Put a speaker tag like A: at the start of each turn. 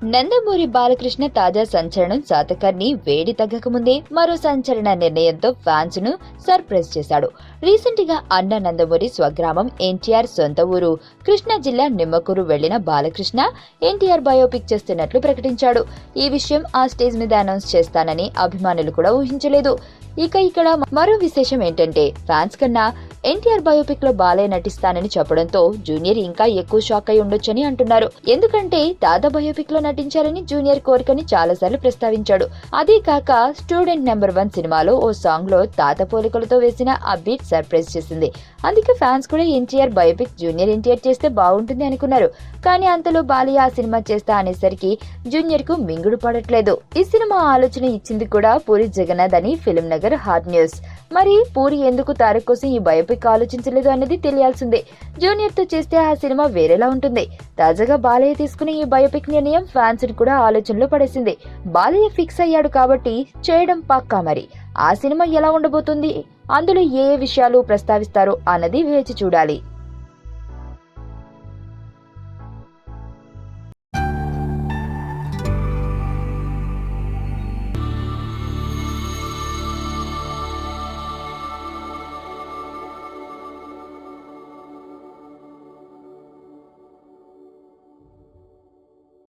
A: నందమూరి బాలకృష్ణ తాజా సంచలనం శాతకర్ణి వేడి తగ్గకముందే మరో సంచలన నిర్ణయంతో ఫ్యాన్స్ ను సర్ప్రైజ్ చేశాడు. రీసెంట్ గా అన్న నందమూరి స్వగ్రామం ఎన్టీఆర్ సొంత ఊరు కృష్ణా జిల్లా నిమ్మకూరు వెళ్లిన బాలకృష్ణ ఎన్టీఆర్ బయోపిక్ చేస్తున్నట్లు ప్రకటించాడు. ఈ విషయం ఆ స్టేజ్ మీద అనౌన్స్ చేస్తానని అభిమానులు కూడా ఊహించలేదు. ఇక్కడ మరో విశేషం ఏంటంటే ఫ్యాన్స్ కన్నా ఎన్టీఆర్ బయోపిక్ లో బాలయ్య నటిస్తానని చెప్పడంతో జూనియర్ ఇంకా ఎక్కువ షాక్ అయి ఉండొచ్చని అంటున్నారు. ఎందుకంటే తాత బయోపిక్ లో నటించాలని జూనియర్ కోరికని చాలాసార్లు ప్రస్తావించాడు. అదే కాక స్టూడెంట్ నెంబర్ 1 సినిమాలో ఓ సాంగ్ లో తాత పోలికలతో వేసిన ఆ బీట్ సర్ప్రైజ్ చేసింది. అందుకే ఫ్యాన్స్ కూడా ఎన్టీఆర్ బయోపిక్ జూనియర్ ఎన్టీఆర్ చేస్తే బాగుంటుంది అనుకున్నారు. కానీ అంతలో బాలయ్య ఆ సినిమా చేస్తా అనేసరికి జూనియర్ కు మింగుడు పడట్లేదు. ఈ సినిమా ఆలోచన ఇచ్చింది కూడా పూరి జగన్నాథ్ అని ఫిల్మ్ నగర్ హాట్ న్యూస్. మరి పూరి ఎందుకు తారక్ కోసం ఈ బయోపిక్ ఆలోచించలేదు అనేది తెలియాల్సిందే. జూనియర్ తో చేస్తే ఆ సినిమా వేరేలా ఉంటుంది. తాజాగా బాలయ్య తీసుకునే ఈ బయోపిక్ నిర్ణయం ఫ్యాన్స్ ని కూడా ఆలోచనలో పడేసింది. బాలయ్య ఫిక్స్ అయ్యాడు కాబట్టి చేయడం పక్కా. మరి ఆ సినిమా ఎలా ఉండబోతుంది, అందులో ఏ విషయాలు ప్రస్తావిస్తారో అన్నది వేచి చూడాలి.